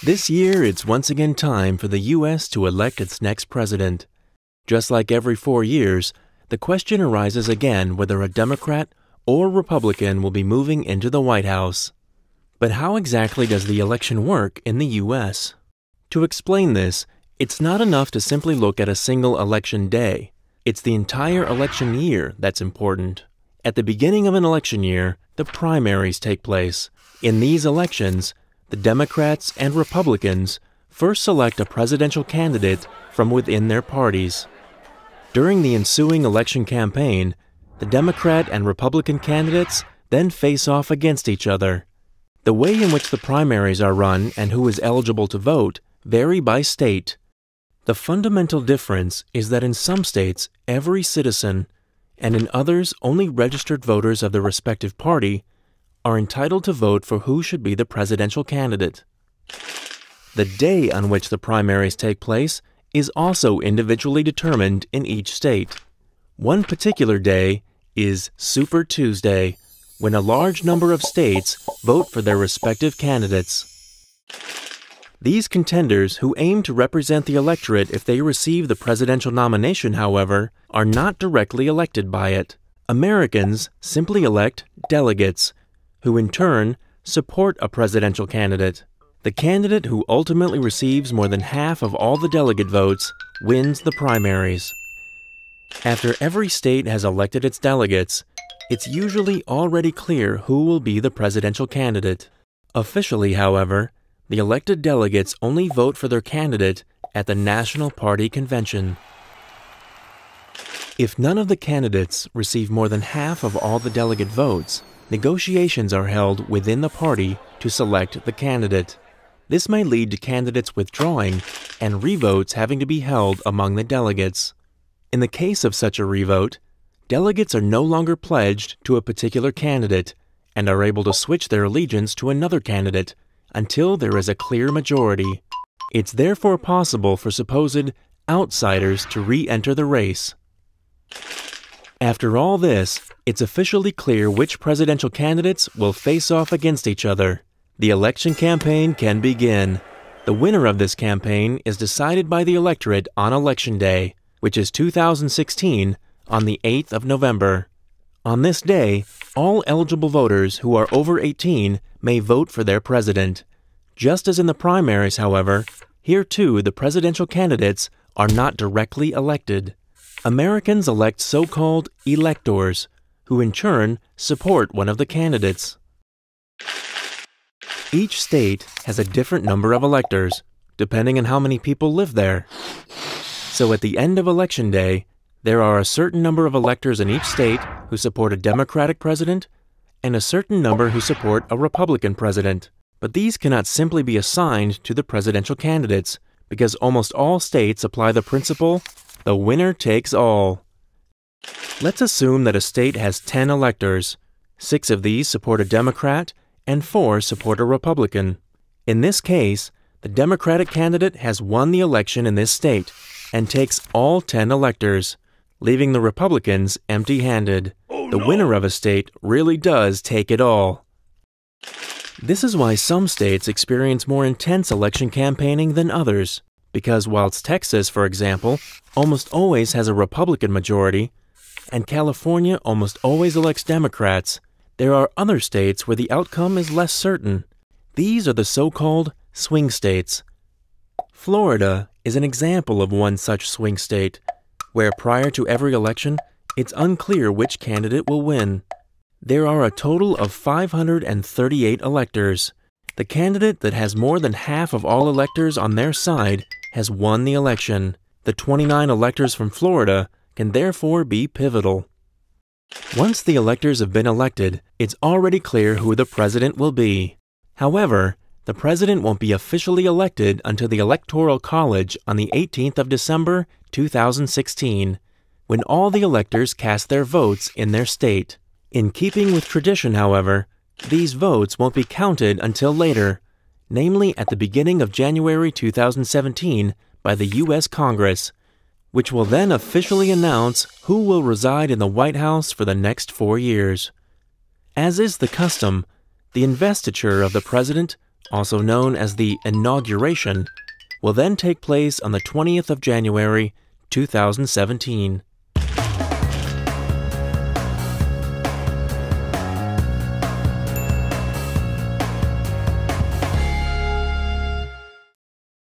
This year, it's once again time for the U.S. to elect its next president. Just like every 4 years, the question arises again whether a Democrat or Republican will be moving into the White House. But how exactly does the election work in the U.S.? To explain this, it's not enough to simply look at a single election day. It's the entire election year that's important. At the beginning of an election year, the primaries take place. In these elections, the Democrats and Republicans first select a presidential candidate from within their parties. During the ensuing election campaign, the Democrat and Republican candidates then face off against each other. The way in which the primaries are run and who is eligible to vote vary by state. The fundamental difference is that in some states, every citizen, and in others, only registered voters of the respective party, are entitled to vote for who should be the presidential candidate. The day on which the primaries take place is also individually determined in each state. One particular day is Super Tuesday, when a large number of states vote for their respective candidates. These contenders, who aim to represent the electorate if they receive the presidential nomination, however, are not directly elected by it. Americans simply elect delegates, who in turn support a presidential candidate. The candidate who ultimately receives more than half of all the delegate votes wins the primaries. After every state has elected its delegates, it's usually already clear who will be the presidential candidate. Officially, however, the elected delegates only vote for their candidate at the National Party Convention. If none of the candidates receive more than half of all the delegate votes, negotiations are held within the party to select the candidate. This may lead to candidates withdrawing and revotes having to be held among the delegates. In the case of such a revote, delegates are no longer pledged to a particular candidate and are able to switch their allegiance to another candidate until there is a clear majority. It's therefore possible for supposed outsiders to re-enter the race. After all this, it's officially clear which presidential candidates will face off against each other. The election campaign can begin. The winner of this campaign is decided by the electorate on Election Day, which is 2016, on the 8th of November. On this day, all eligible voters who are over 18 may vote for their president. Just as in the primaries, however, here too the presidential candidates are not directly elected. Americans elect so-called electors, who in turn support one of the candidates. Each state has a different number of electors, depending on how many people live there. So at the end of Election Day, there are a certain number of electors in each state who support a Democratic president and a certain number who support a Republican president. But these cannot simply be assigned to the presidential candidates because almost all states apply the principle, the winner takes all. Let's assume that a state has 10 electors. 6 of these support a Democrat and 4 support a Republican. In this case, the Democratic candidate has won the election in this state and takes all 10 electors, leaving the Republicans empty-handed. The winner of a state really does take it all. This is why some states experience more intense election campaigning than others, because whilst Texas, for example, almost always has a Republican majority, and California almost always elects Democrats, there are other states where the outcome is less certain. These are the so-called swing states. Florida is an example of one such swing state, where prior to every election, it's unclear which candidate will win. There are a total of 538 electors. The candidate that has more than half of all electors on their side has won the election. The 29 electors from Florida can therefore be pivotal. Once the electors have been elected, it's already clear who the president will be. However, the president won't be officially elected until the Electoral College on the 18th of December, 2016, when all the electors cast their votes in their state. In keeping with tradition, however, these votes won't be counted until later, namely at the beginning of January 2017 by the U.S. Congress, which will then officially announce who will reside in the White House for the next 4 years. As is the custom, the investiture of the president also known as the inauguration, will then take place on the 20th of January, 2017.